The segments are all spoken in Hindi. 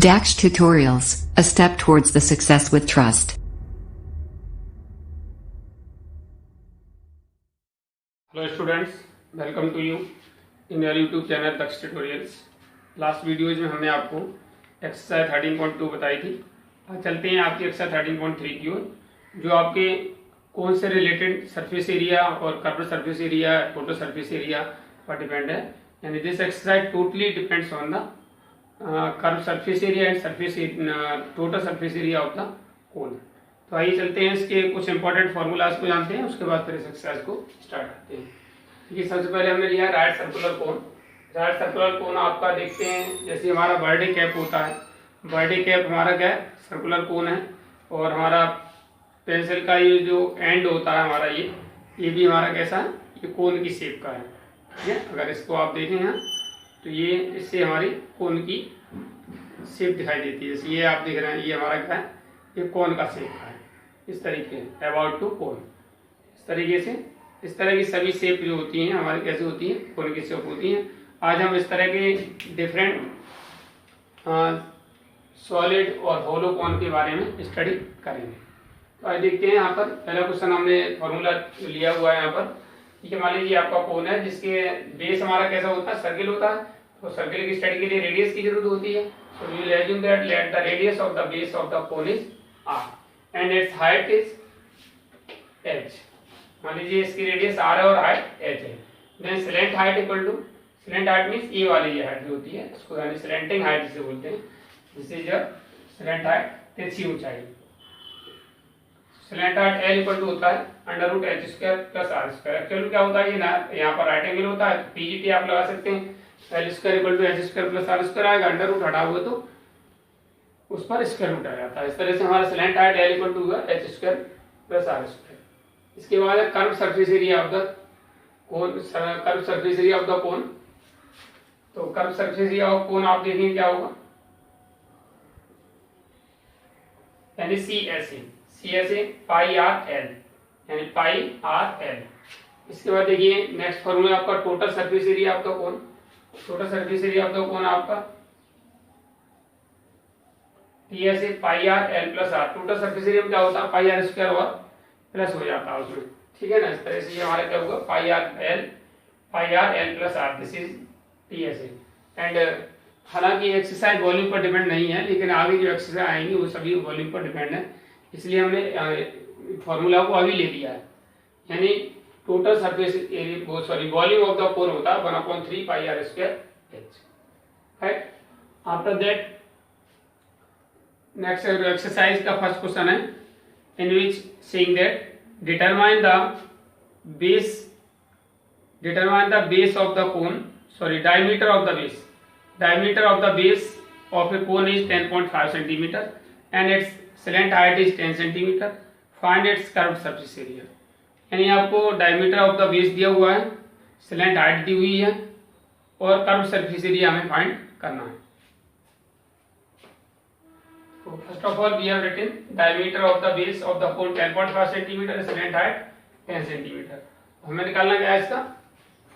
Dax Tutorials, a step towards the success with trust. Hello students, welcome to you in your YouTube channel Dax Tutorials. Last videos में हमने आपको एक्सरसाइज 13.2 बताई थी। आज चलते हैं आपकी एक्सरसाइज 13.3 की ओर, जो आपके कौन से रिलेटेड सरफेस एरिया और curve surface area, total surface area पर डिपेंड है। यानी this exercise totally depends on the curve surface area and surface total surface area of the cone. तो आइए चलते हैं, इसके कुछ इंपॉर्टेंट फार्मूलाज को जानते हैं, उसके बाद फिर इस एक्सरसाइज को स्टार्ट करते हैं। देखिए, सबसे पहले हमने लिया right circular cone. Right circular cone आपका देखते हैं, जैसे हमारा बर्थडे कैप होता है, बर्थडे कैप हमारा क्या है, सर्कुलर कोन है। और हमारा पेंसिल का ये जो एंड होता है हमारा, ये भी हमारा कैसा है, ये कोन की शेप का है। ठीक है, अगर इसको आप देखें यहाँ तो ये इससे हमारी कोन की शेप दिखाई देती है। जैसे ये आप देख रहे हैं, ये हमारा क्या है, ये कोन का शेप का है। इस तरीके अबाउट टू कोन, इस तरीके से इस तरह की सभी शेप जो होती हैं हमारी कैसे होती हैं, कोन की शेप होती हैं। आज हम इस तरह के डिफरेंट सॉलिड और होलो कोन के बारे में स्टडी करेंगे। तो आज देखते हैं, यहाँ पर पहला क्वेश्चन हमने फॉर्मूला लिया हुआ है यहाँ पर। ठीक है, मान लीजिए आपका कोन है जिसके बेस हमारा कैसा होता है, सर्किल होता है। तो सर्किल की स्टडी के लिए रेडियस की जरूरत होती है। So we will assume that let the radius of the base of the cone is r and its height is h। मान लीजिए इसकी रेडियस r है और हाइट h है। Then slant height equal to, slant height means ये वाली ये हाइट जो होती है, इसको यानी slanting height जिसे बोलते हैं। This is your slant height, तिरछी ऊंचाई। Slant height L equal to होता है under root H square plus R square. Actually क्या होता है, ये यहाँ पर राइट एंगल होता है, पीजीटी आप लगा सकते हैं। L square equal to H square plus R square आएगा, अंडर रूट हटा हुआ तो उस पर स्क्वायर रूट आ जाता है। इस तरह से हमारा slant height L equal to H square plus R square. इसके बाद है curve surface area of the cone, curve surface area of the cone. तो curve surface area of cone आप देखेंगे क्या होगा, यानी C S A pi R L, यानी पाई आर एल। इसके बाद देखिए नेक्स्ट फॉर्मूला आपका total surface area of the cone. Total surface area of the cone आपका T S A pi R L plus R. Total surface area में क्या होता है, पाई आर स्क्वायर और प्लस हो जाता है उसमें। ठीक है ना, इस तरह से ये हमारा क्या होगा, pi R L plus R. This is T S A. And हालांकि एक्सरसाइज वॉल्यूम पर डिपेंड नहीं है, लेकिन आगे जो एक्सरसाइज आएंगी वो सभी वॉल्यूम पर डिपेंड है, इसलिए हमने फॉर्मूला को अभी ले लिया है। यानी total surface area sorry volume of the cone होता है 1/3 pi R square H. Right, after that next exercise का फर्स्ट क्वेश्चन है, in which saying that determine the base of the cone, sorry diameter of the base. Diameter of the base of a cone is 10.5 centimetre and its slant height is 10 centimetre. Find its curved surface area. यानी आपको डायमीटर ऑफ द बेस दिया हुआ है, स्लैंट हाइट दी हुई है और कर्व सरफेस एरिया हमें फाइंड करना है। तो first of all we have written diameter of the base of the cone 10.5 centimetre, slant height 10 centimetre. हमें निकालना क्या है इसका,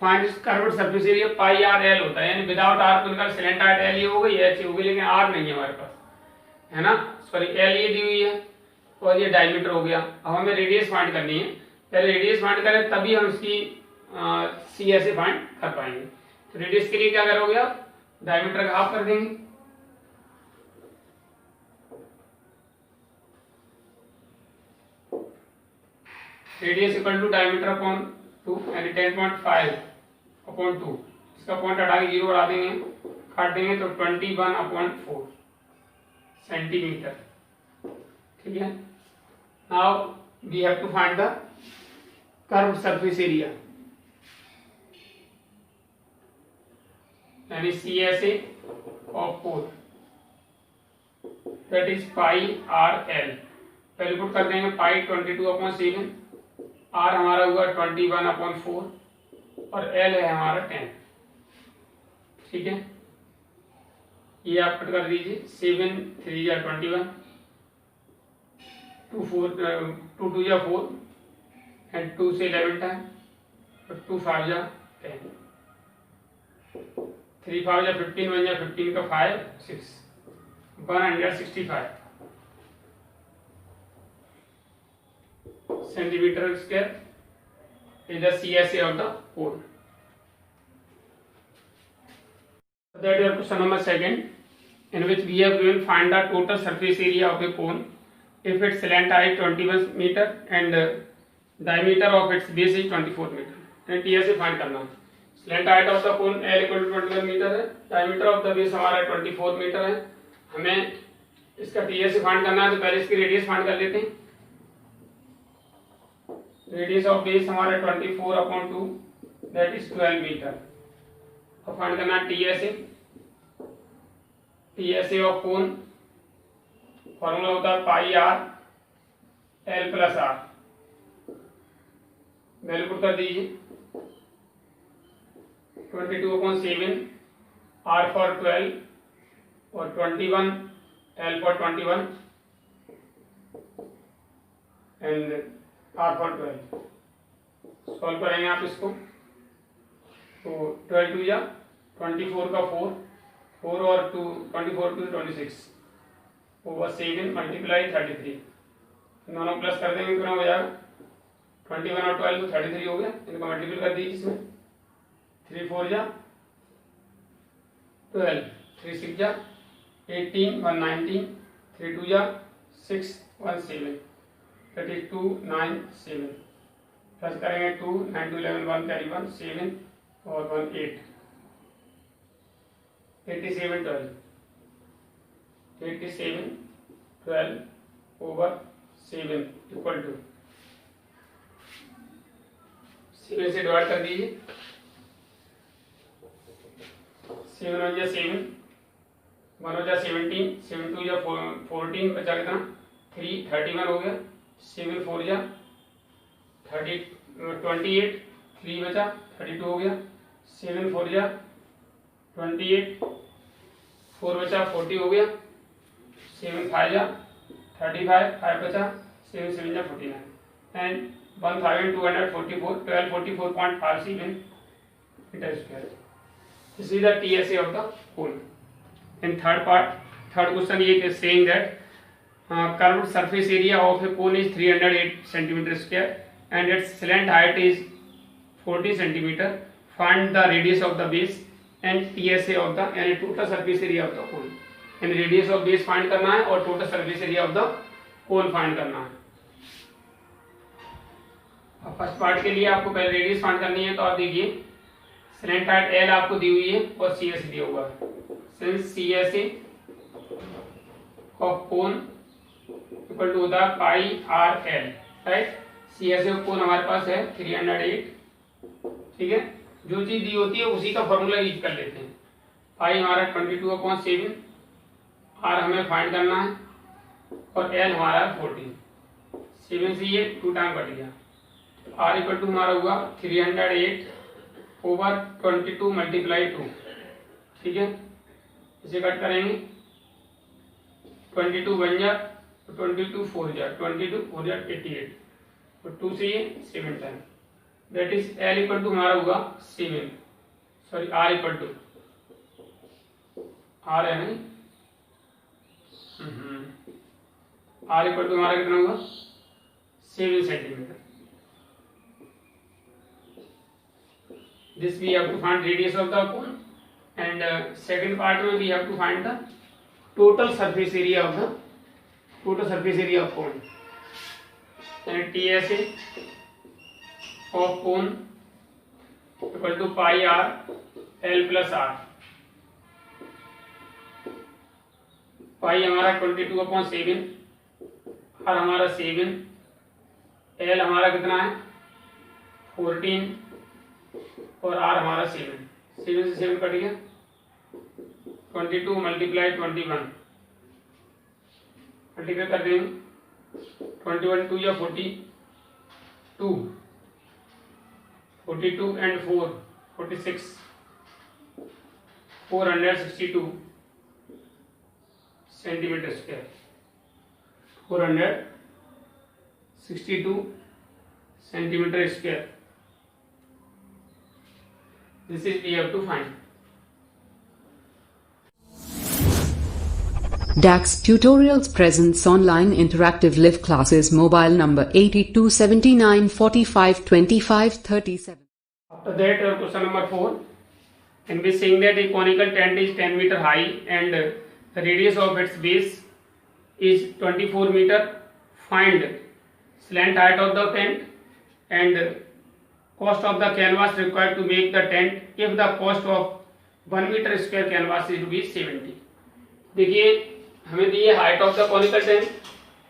find its curved surface area. Pi R L होता है, यानी विदाउट आर तो निकाल, स्लैंट हाइट एल ये हो गई, एच हो गई, लेकिन आर नहीं है हमारे पास, है ना। सॉरी एल ये दी हुई है और ये डायमीटर हो गया। अब हमें रेडियस फाइंड करनी है। पहले रेडियस फाइंड करें तभी हम इसकी सी ऐसे फाइंड कर पाएंगे। तो रेडियस के लिए क्या करोगे आप, डायमीटर का हाफ कर देंगे। Radius equal to diameter upon 2, यानी 10.5 अपॉन 2। इसका पॉइंट हटा के 0 बढ़ा देंगे, काट देंगे तो 21/4 सेंटीमीटर। ठीक है, now we have to find the curve surface area, यानी C S A of cone, that is pi R L. पहले पुट कर देंगे पाई 22/7, आर हमारा हुआ 21/4 और एल है हमारा 10। ठीक है, ये आप कट कर दीजिए, 7 3 या 21, 2 2 या 4 एंड 2 से 11 टाइम, 2 5 या 10, 3 5 या 15 1 या 15 का 5 6। 165 centimeter square is the CSA of the cone. That is question number 2, in which we have given find the total surface area of a cone if its length height 21 meter and diameter of its base is 24 meter. and TSA find करना है. Length height of the cone L equal to 21 metre है, डायमीटर ऑफ द बेस हमारा 24 मीटर है. हमें इसका TSA फाइंड करना है, तो पहले इसकी रेडियस फाइंड कर लेते हैं. रेडियस ऑफ बेस हमारा 24/2 दैट इज 12 मीटर. अब फाइंड करना है TSA ऑफ कोन. फॉर्मूला होता है pi R L plus R. Value put कर दीजिए. 22/7 R फॉर 12 और 21 L for 21 and R for 12. Solve करेंगे आप इसको, तो 12 2 या 24 का 4 और 2 24 2 26 ओवर 7 मल्टीप्लाई 33. दोनों प्लस कर देंगे तो हो जाएगा 21 और 12 तो 33 हो गया. इनको मल्टीपल कर दीजिए इसमें. 3 4 जा 12, 3 6 जा 18, 1 19, 3 2 जा 6 1 7 that is 2 9 7. प्लस करेंगे 2 9 2 11 1 कैरी 1 7 और 1 8 87 12 87 12 ओवर 7 इक्वल टू 7 से डिवाइड कर दीजिए. 7 1 जा 7, 1 हो जा 17, 7 2 जा 14, बचा कितना 3 31 हो गया. 7 4 जा 28, 3 बचा 32 हो गया. 7 4 जा 28, 4 बचा 40 हो गया. 7 5 जा 35, 5 बचा. 7 7 जा 49 and 1244 1244.57 meter square. This is the TSA of the cone. In third question ये saying that curved surface area of a cone is 308 centimeter square and its length height is 40 centimeter. Find the radius of the base and TSA of the and total surface area of the cone. And radius of base find करना है और total surface area of the cone find करना है. फर्स्ट पार्ट के लिए आपको पहले रेडियस फाइंड करनी है, तो आप देखिए स्लैंट हाइट L आपको दी हुई है और CS दिया हुआ है. Since CSA of cone equal to होता है pi R L, right. CSA of cone हमारे पास है 308. ठीक है, जो चीज दी होती है उसी का फॉर्मूला यूज कर लेते हैं. पाई हमारा 22/7, R हमें फाइंड करना है और L हमारा 14. 7 से ये 2 टाइम कट गया. R इक्वल टू हमारा हुआ 308 ओवर 22 मल्टीप्लाई 2. ठीक है, इसे कट करेंगे. 22 बन जा 22 4 जा 22 4 जा 88 और 2 से ये 7 time that is L equal to हमारा हुआ 7. Sorry R equal to R है नहीं R इक्वल टू हमारा कितना हुआ 7 centimetre. This we have to find radius of the cone and second part में we have to find the total surface area of cone and TSA of cone equal to pi r L plus r. पाई हमारा 22/7, r हमारा 7, L हमारा कितना है 14 और R हमारा 7. 7 से 7 कट गया. 22 मल्टीप्लाई 21 मल्टीप्लाई कर देंगे. 21 2 या 42 42 and 4 46 462 centimetre square. 462 centimetre square. This is we have to find. DAX Tutorials presents online interactive live classes. Mobile number 8279452537. After that, question number 4, in which saying that a conical tent is 10 meter high and the radius of its base is 24 meter. Find slant height of the tent and cost of the canvas required to make the tent if the cost of 1 meter square canvas is rupees 70. देखिए हमें दिए height of the conical tent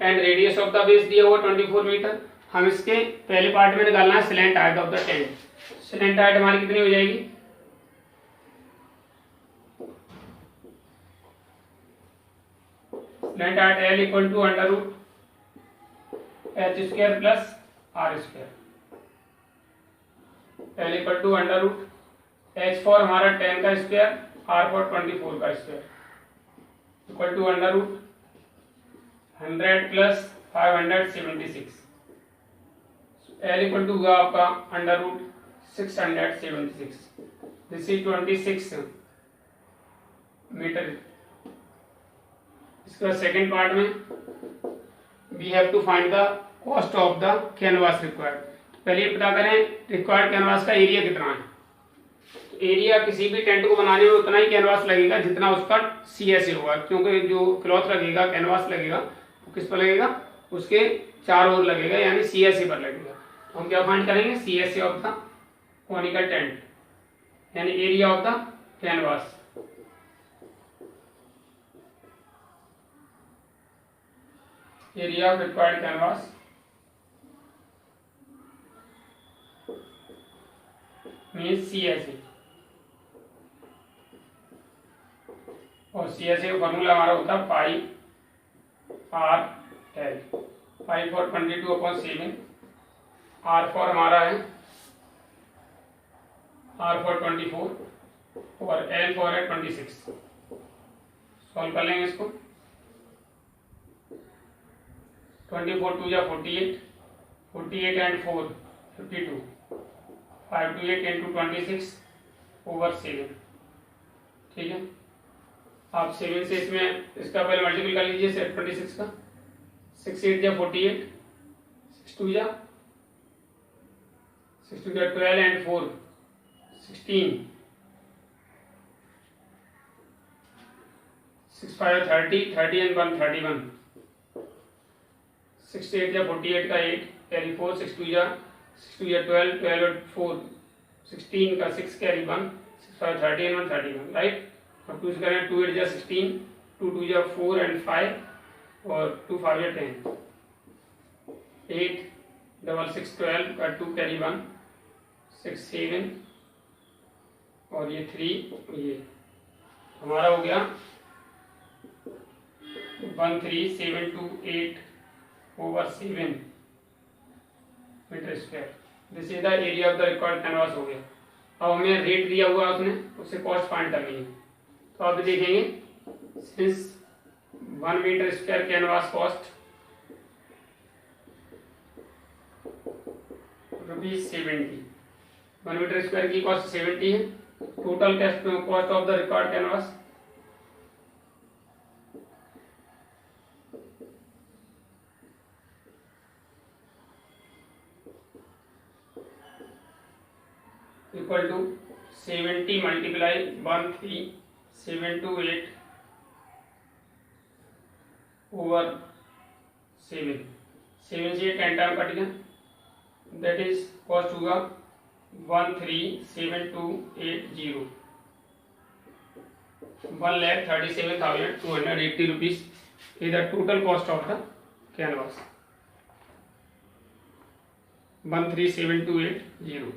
and radius of the base दिया हुआ 24 मीटर. हम इसके पहले पार्ट में निकालना है slant height of the tent. Slant height हमारी कितनी हो जाएगी? Slant height L equal to under root H square plus R square. L equal to under root H for हमारा 10 का स्क्वायर, आर फॉर 24 का square equal to under root 100 plus 576. L equal to होगा आपका under root 676. This is 26 metre. इसके बाद सेकेंड पार्ट में we have to find the cost of the canvas required. पहले पता करें रिक्वायर्ड कैनवास का एरिया कितना है. एरिया किसी भी टेंट को बनाने में उतना ही कैनवास लगेगा जितना उसका CSA होगा, क्योंकि जो क्लॉथ लगेगा, कैनवास लगेगा, वो किस पर लगेगा? उसके चार ओर लगेगा, यानी CSA पर लगेगा. तो हम क्या फाइंड करेंगे? CSA of the conical tent यानी area of the canvas. Area of required canvas means CSA. और CSA का फॉर्मूला हमारा होता है pi R L. 5 for 22/7, R for हमारा है आर फॉर 24 और एल फॉर है 26. सॉल्व कर लेंगे इसको. 24 2 या 48, 48 एंड 4 52, 5 to 8 into 26/7. ठीक है. आप 7 से इसमें इसका पहले मल्टीपल कर लीजिए 26 का. 6 8 या 48, 6 2 या 12 and 4 16, 6 5 30, 30 and 1 31. 6 8 या 48 का 8 कैरी 4, 6 2 या 12, 12 and 4 16 का 6 कैरी 1, 6 5 30 and 1 31. राइट. अब 2 से करें 2 8 या 16, 2 2 या 4 and 5 और 2 5 या 10. 8 डबल 6 12 का 2 कैरी 1, 6 7 और ये 3. ये हमारा हो गया 1372/8/7 metre square. This is the area of the required canvas हो गया. अब हमें रेट दिया हुआ उसने, उससे कॉस्ट फाइंड करनी है. तो आप देखेंगे since 1 metre square canvas cost ₹70. 1 metre square की कॉस्ट 70 है. Total cost of the required canvas equal to 70 multiply 13728/7. 7 से 10 टाइम कट गया. दैट इज कॉस्ट होगा 137,280. 1,37,280 rupees is the total cost of the canvas. 137,280.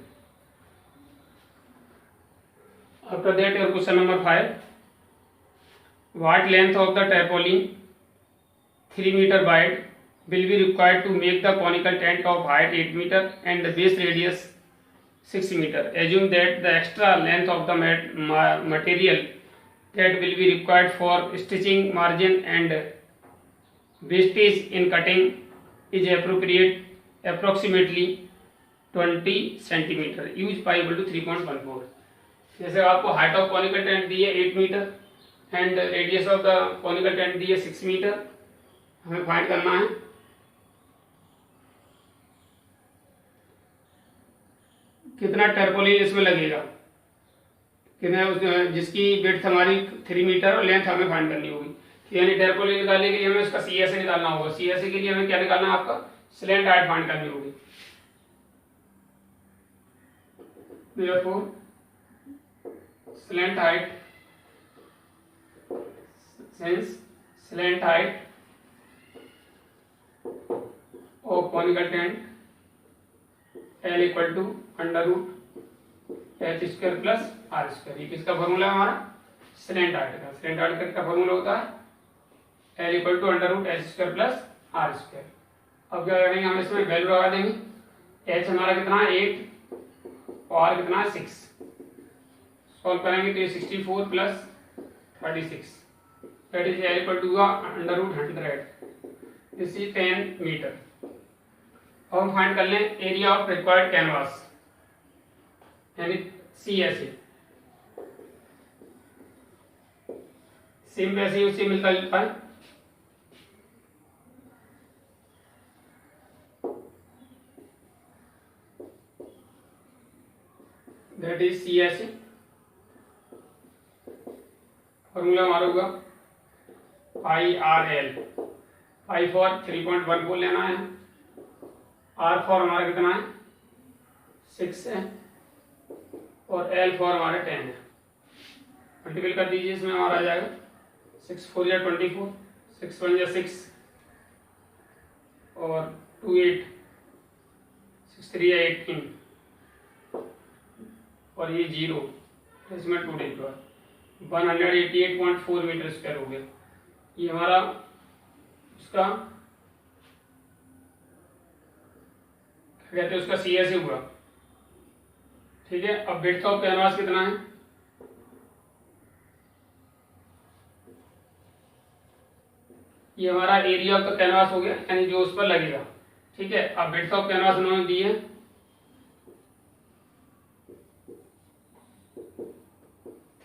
After that, your question number 5. What length of the tarpaulin 3 meter wide will be required to make the conical tent of height 8 meter and the base radius 6 meter? Assume that the extra length of the material that will be required for stitching margin and wastage in cutting is approximately 20 centimeter. Use pi equal to 3.14. जैसे आपको हाइट ऑफ कॉनिकल टेंट दी है 8 metre, and radius of the conical tent दी है 6 मीटर। हमें फाइंड करना है कितना टर्पोलिन इसमें लगेगा, कितना जिसकी विड्थ हमारी 3 मीटर और लेंथ हमें फाइंड करनी होगी। यानी टर्पोलिन निकालने के लिए हमें इसका CSA निकालना होगा। CSA के लिए हमें क्या निकालना है, आपका स्लैंट हाइट फाइंड करनी होगी। therefore slant height, since slant height of conical tent L equal to under root h square plus r square. ये किसका फॉर्मूला है, हमारा स्लैंट हाइट का। स्लैंट हाइट का फॉर्मूला होता है L equal to under root h square plus r square. अब क्या करेंगे, हम इसमें वैल्यू लगा देंगे। h हमारा कितना है 8 और r कितना है 6। सॉल्व करेंगे तो ये 64 plus 36 that is L equal to under root 100, this is 10 metre. अब हम फाइंड कर लें एरिया ऑफ रिक्वायर्ड कैनवास यानी CSA। सेम वैसे ही उससे मिलता जुलता है। That is CSA। फॉर्मूला हमारा होगा IRL। I फॉर 3.14 लेना है, R फॉर हमारा कितना है 6 है और L फॉर हमारा 10 है। मल्टीपल कर दीजिए, इसमें हमारा आ जाएगा 6 4 या 24, 6 1 या 6 और 2 8, 6 3 या 18 और ये 0 इसमें 2 डिवाइड 188.4 मीटर स्क्वायर हो गया। ये हमारा उसका क्या कहते हैं उसका CSA हुआ। ठीक है, अब विड्थ ऑफ कैनवास कितना है, ये हमारा एरिया ऑफ द कैनवास हो गया यानी जो उस पर लगेगा। ठीक है, अब विड्थ ऑफ कैनवास उन्होंने दी है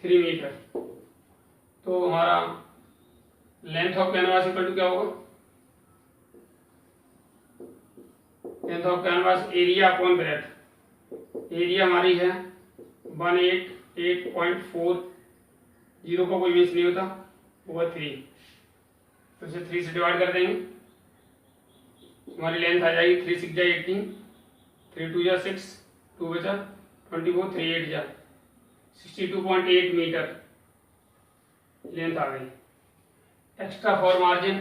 3 मीटर, तो हमारा length of canvas equal to क्या होगा, length of canvas area upon breadth. Area हमारी है 188.4, 0 का कोई मीन्स नहीं होता, वो है 3, तो इसे 3 से डिवाइड कर देंगे। हमारी लेंथ आ जाएगी 3 6 जा 18, 3 2 जा 6, 2 बचा 24, 3 8 जा 62.8 मीटर लेंथ आ गई। Extra for margin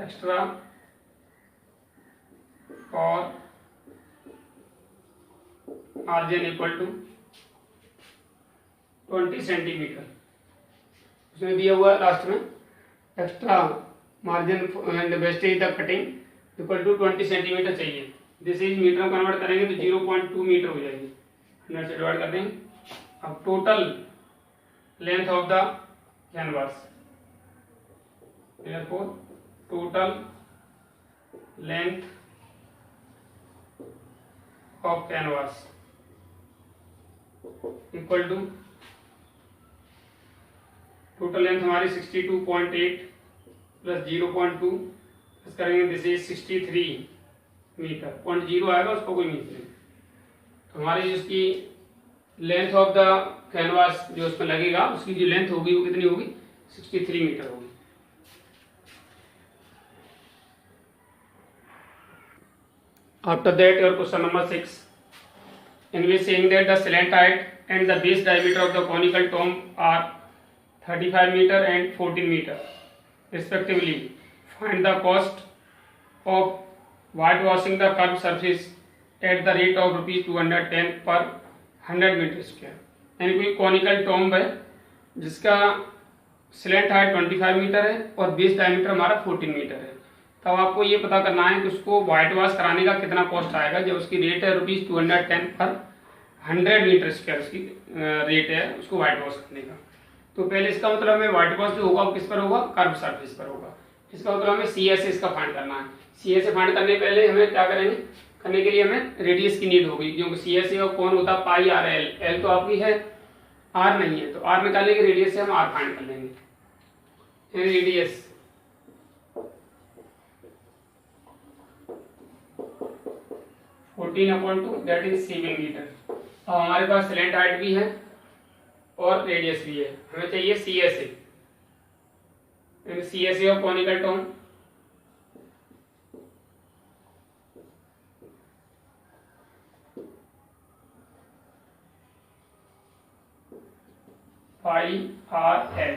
extra for margin equal to 20 centimetre. उसमें दिया हुआ लास्ट में extra margin and wastage the cutting equal to 20 centimetre चाहिए। दिस इज मीटर में कन्वर्ट करेंगे तो 0.2 मीटर हो जाएगी, 100 से डिवाइड कर देंगे। अब total length of the canvas, total length of canvas equal to total length हमारी 62.8 प्लस 0.2 प्लस करेंगे दिस इज 63 मीटर। 0.0 आएगा उसको कोई मीन्स नहीं। तो हमारी जिसकी लेंथ ऑफ द कैनवास जो उसमें लगेगा उसकी जो लेंथ होगी वो कितनी होगी 63 मीटर होगी। After that your question number 6 in which saying that the slant height and the base diameter of the conical tomb are 35 meter and 14 meter respectively. Find the cost of whitewashing the curved surface at the rate of ₹210 per 100 metre square. यानी कोई कॉनिकल टॉम्ब है जिसका स्लैंट हाइट 25 मीटर है और बेस डायमीटर हमारा 14 मीटर है। तब आपको ये पता करना है कि उसको वाइट वॉश कराने का कितना कॉस्ट आएगा। जब उसकी रेट है ₹210 पर 100 मीटर स्क्वायर उसकी रेट है उसको वाइट वॉश करने का। तो पहले इसका मतलब हमें वाइट वॉश जो होगा वो किस पर होगा, कर्व सरफेस पर होगा। इसका मतलब हमें CSA इसका फाइंड करना है। CSA फाइंड करने पहले हमें क्या करेंगे, करने के लिए हमें रेडियस की नीड होगी, क्योंकि सी एस ए ऑफ कौन होता है पाई आर एल, एल तो आपकी है, आर नहीं है, तो आर निकालने के रेडियस से हम आर फाइंड कर लेंगे। Radius 14/2 that is 7 metre. अब हमारे पास स्लैंट हाइट भी है और रेडियस भी है, हमें चाहिए C S A. C S A of conical tone pi R L,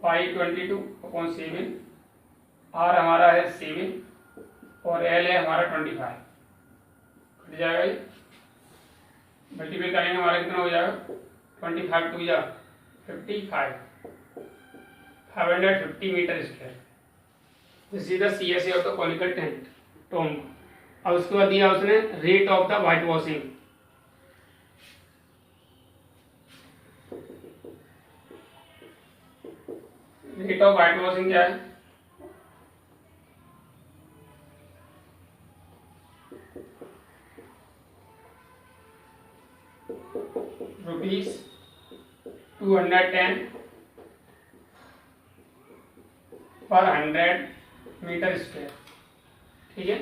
pi 22/7, R हमारा है 7 और एल है हमारा 25। कट जाएगा ये, मल्टीप्लाई करेंगे हमारा कितना हो जाएगा 25 2 या 55, 550 metre square. This is the C S A of the conical tone. अब उसके बाद दिया उसने rate of the whitewashing. Rate of whitewashing क्या है? ₹210 पर 100 मीटर स्क्वायर। ठीक है,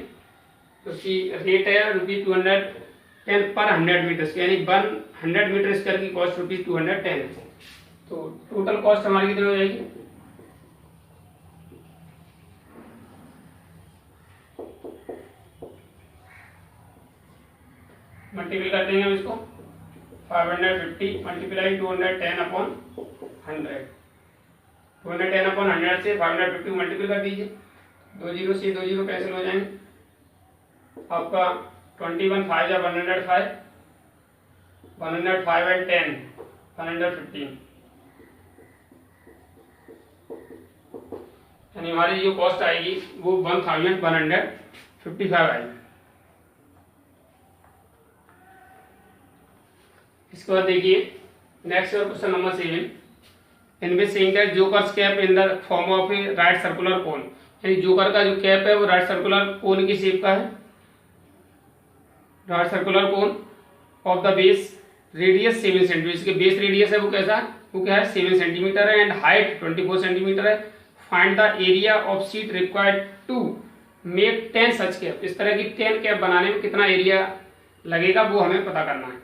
तो उसकी रेट है ₹210 पर 100 मीटर स्क्वायर, यानी 100 मीटर स्क्वायर की कॉस्ट ₹210 है। तो टोटल कॉस्ट हमारी कितनी हो जाएगी? मल्टीप्लाई कर देंगे हम इसको, 550 मल्टीप्लाई 210/100, 210/100 से 550 मल्टीप्लाई कर दीजिए, 2 जीरो से 2 जीरो कैंसिल हो जाएंगे, आपका 21 5 या 105, 105 and 10 115, यानी हमारी जो कॉस्ट आएगी वो 1155 आएगी। इसके बाद देखिए next question number 7, in which saying that jokers cap in the form of A right circular cone, यानी जोकर का जो कैप है वो राइट सर्कुलर कोन की शेप का है। Right circular cone of the base radius 7 centimetre, इसके बेस रेडियस है वो कैसा है, वो क्या है 7 सेंटीमीटर है, एंड हाइट 24 सेंटीमीटर है। Find the area of sheet required to make 10 such cap, इस तरह की 10 कैप बनाने में कितना एरिया लगेगा वो हमें पता करना है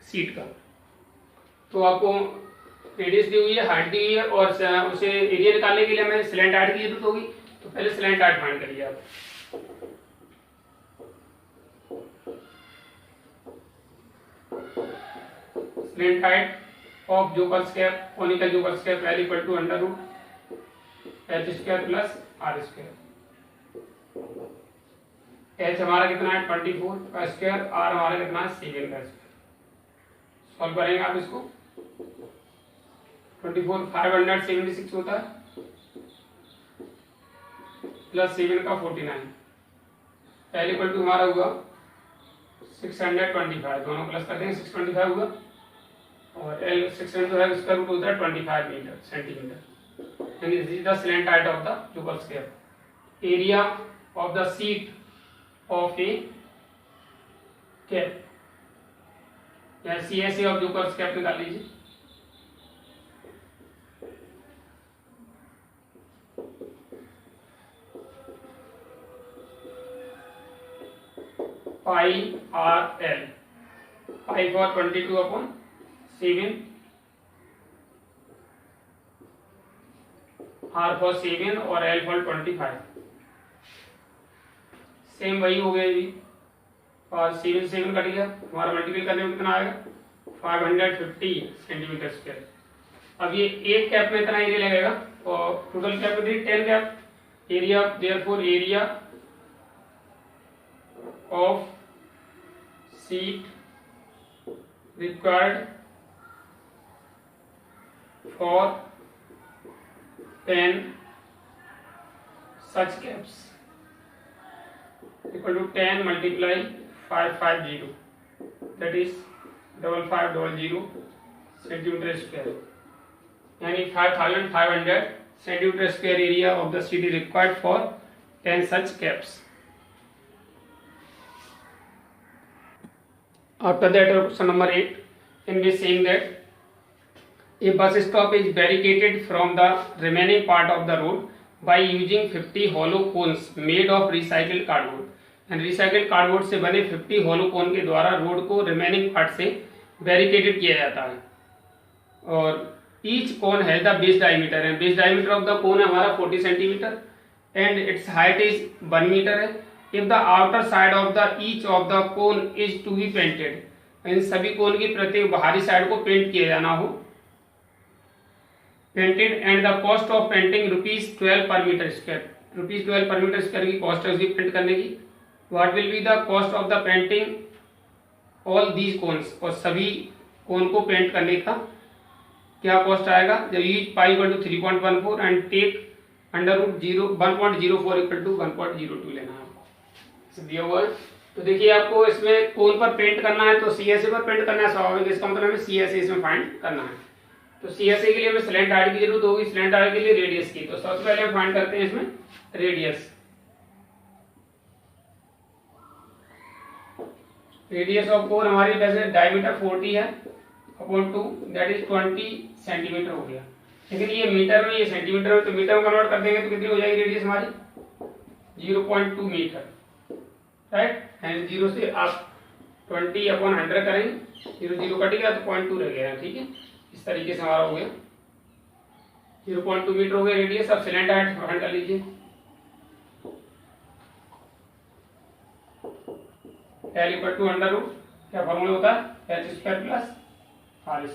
शीट का। तो आपको रेडियस दी हुई है, हाइट दी हुई है, और उसे एरिया निकालने के लिए हमें स्लैंट हाइट की जरूरत होगी। तो पहले स्लैंट हाइट फाइंड करिए आप। Slant height of joker's cap, conical jokers cap L = √h² + r²। h हमारा कितना है 24 का स्क्वायर, r हमारा कितना है 7 का स्क्वायर। सॉल्व करेंगे आप इसको, 24 576 होता है प्लस 7 का 49, L = हमारा हुआ 625, दोनों प्लस कर देंगे 625 हुआ, और L 600 है, इसका रूट होता है 25 मीटर सेंटीमीटर। यानी this is the slant height of the joker's cap. Area of the sheet of a cap या CSA ऑफ जोकर्स कैप निकाल लीजिए। Pi R L, pi for 22/7, R for 7 और एल फॉर 25। सेम वही हो गया जी, और 7 7 कट गया, हमारा मल्टीप्लाई करने में कितना आएगा 550 सेंटीमीटर स्क्वायर। अब ये एक कैप में इतना एरिया लगेगा, और टोटल कैप में 10 cap, area therefore area of sheet required for 10 such caps equal to 10 multiply 550, that is 5500 centimeter square, यानी 5500 centimeter square area of the sheet is required for 10 such caps। After that, question number 8, in which saying that a bus stop is barricaded from the remaining part of the road by using 50 hollow cones made of recycled cardboard. And recycled cardboard से बने 50 hollow cone के द्वारा रोड को remaining part से barricaded किया जाता है. और each cone has the base diameter, and base diameter of the cone है हमारा 40 centimeter and its height is 1 meter है. If the outer side of the each of the cone is to be painted, इन सभी कोन की प्रत्येक बाहरी साइड को पेंट किया जाना हो, painted, and the cost of painting ₹12 पर मीटर स्क्वायर, ₹12 पर मीटर स्क्वायर की कॉस्ट है उसकी पेंट करने की. What will be the cost of the painting all these cones, और सभी कोन को पेंट करने का क्या कॉस्ट आएगा. जब use pi equal to 3.14 and take √0 1.04 equal to 1.02 लेना है आपको दिया हुआ है. तो देखिए आपको इसमें कोन पर पेंट करना है तो CSA पर पेंट करना है स्वाभाविक, इसका मतलब हमें CSA इसमें फाइंड करना है. तो CSA के लिए हमें स्लैंट आर्क की जरूरत होगी, स्लैंट आर्क के लिए रेडियस की. तो सबसे पहले हम फाइंड करते हैं इसमें रेडियस. रेडियस ऑफ कोन हमारी वैसे डायमीटर 40 है अपॉन 2, दैट इज 20 सेंटीमीटर हो गया. लेकिन ये मीटर में, ये सेंटीमीटर में, तो मीटर में कन्वर्ट कर देंगे तो कितनी हो जाएगी रेडियस हमारी 0.2 मीटर, राइट. एंड 0 से आप 20/100 करेंगे, 0 कट गया तो 0.2 रह गया. ठीक है, इस तरीके से हमारा हो गया 0.2 मीटर हो गया रेडियस. अब सिलेंट हाइट फाइंड कर लीजिए. L इक्वल टू √, क्या फॉर्मूला होता है h² plus r².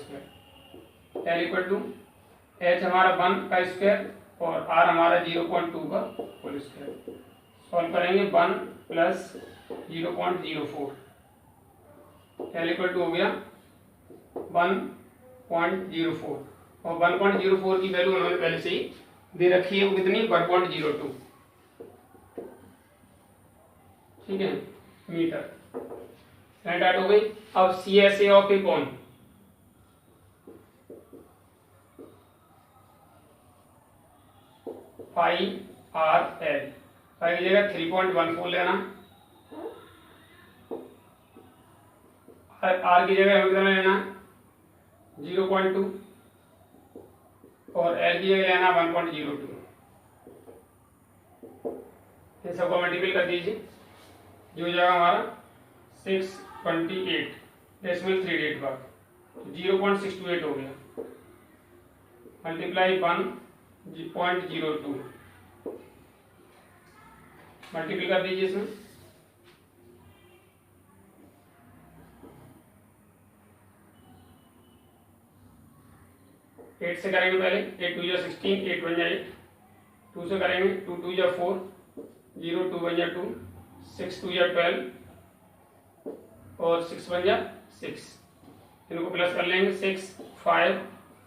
L equal to h हमारा 1 का स्क्वायर और r हमारा 0.2 का होल स्क्वायर. सॉल्व करेंगे 1 प्लस 0.04. L इक्वल टू हो गया 1.04 और 1.04 की वैल्यू उन्होंने पहले से ही दे रखी है. वो कितनी 1.02. ठीक है, मीटर. स्लैंट आउट हो गई. अब CSA of a cone, pi RL, पाई की जगह 3.14 लेना, R की जगह हमें कितना लेना 0.2 और L की जगह लेना 1.02. इन सबको मल्टीपल कर दीजिए, जो हो जाएगा हमारा 628.38 बार 0.628 हो गया. मल्टीप्लाई 1.02, मल्टीपल कर दीजिए इसमें. एट से करेंगे पहले, 8 2 जा 16, 8 1 जा 8. 2 से करेंगे, 2 2 जा 4, 0 2 1 जा 2, 6 2 जा 12 और 6 1 जा 6. इनको प्लस कर लेंगे 6 5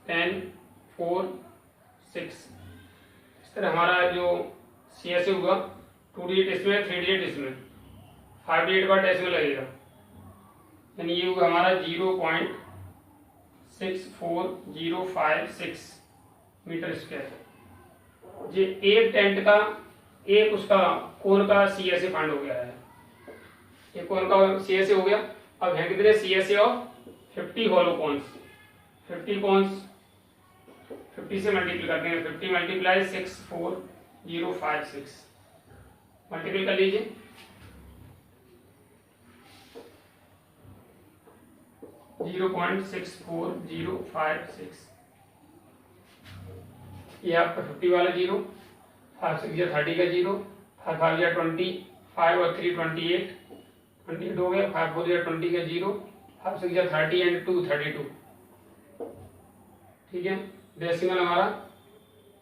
10 4 6. इस तरह हमारा जो CSA होगा 2 डिजिट इसमें, 3 डिजिट इसमें, 5 डिजिट का डेसिमल लगेगा. यानी ये होगा हमारा 0.64056 मीटर स्क्वायर. ये एक टेंट का, एक उसका कोन का CSA फाइंड हो गया है. एक कोन का CSA हो गया. अब है कितने CSA of 50 hollow cones. 50 cones 50 से मल्टीपल कर देंगे. 50 मल्टीप्लाई 64056, मल्टीपल कर लीजिए. (0.64056) ये आपका 50 वाला 0, 5 6 या 30 का 0, 5 5 या 20, 5 और 3 28, 28 हो गया. 5 4 या 20 का 0, 5 6 या 30 एंड 2 32. ठीक है, डेसिमल हमारा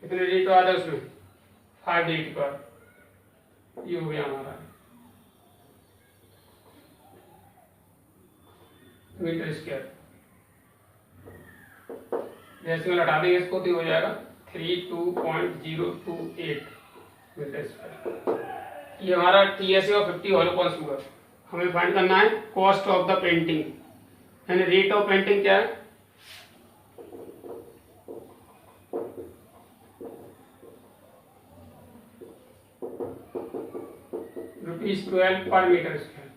कितने डिजिट का आता है उसमें 5 डिजिट का. ये हो गया हमारा मीटर स्क्वायर. डेसिमल हटा देंगे इसको तो हो जाएगा 32.028 मीटर स्क्वायर. ये हमारा TSA ऑफ 50 हॉलो कोन्स हुआ. हमें फाइंड करना है कॉस्ट ऑफ द पेंटिंग, यानी रेट ऑफ पेंटिंग क्या है ₹12 पर मीटर स्क्वायर.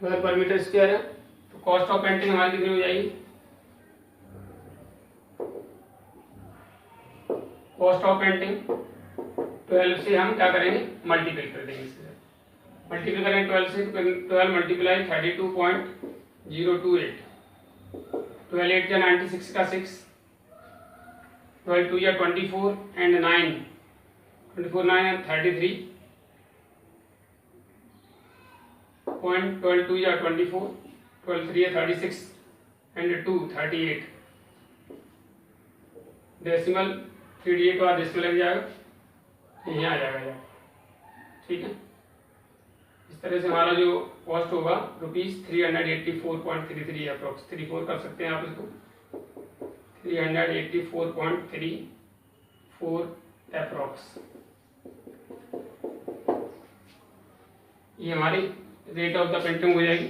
12 पर मीटर स्क्वायर है। तो कॉस्ट ऑफ पेंटिंग हमारी कितनी हो जाएगी, कॉस्ट ऑफ पेंटिंग 12 से हम क्या करेंगे, मल्टीप्लाई कर देंगे। इससे मल्टीप्लाई करेंगे 12 से, 12 मल्टीप्लाई 32.028, 12 8 या 96 का 6, 12 2 या 24 एंड 9, 24 9 या 33.12 या 24, 12 3 या 36 एंड 2 38, डेसिमल 3 के बाद डेसिमल लग जाएगा, यहाँ आ जाएगा। ठीक है, इस तरह से हमारा जो कॉस्ट होगा ₹384.33 अप्रोक्स, 34 कर सकते हैं आप इसको, 384.34 अप्रोक्स। ये हमारी रेट ऑफ द पेंटिंग हो जाएगी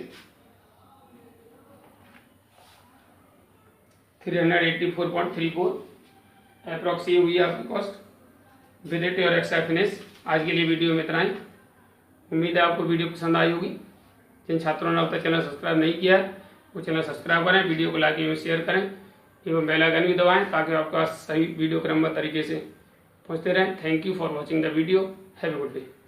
384.34 अप्रोक्स। ये हुई आपकी cost with it your extra finish. आज के लिए वीडियो में इतना ही। उम्मीद है आपको वीडियो पसंद आई होगी। जिन छात्रों ने अब तक चैनल सब्सक्राइब नहीं किया है वो चैनल सब्सक्राइब करें, वीडियो को लाइक एवं शेयर करें एवं बेल आइकन भी दबाएं ताकि आपका सही वीडियो क्रमबद्ध तरीके से पहुंचते रहें। Thank you for watching the video. Have a good day.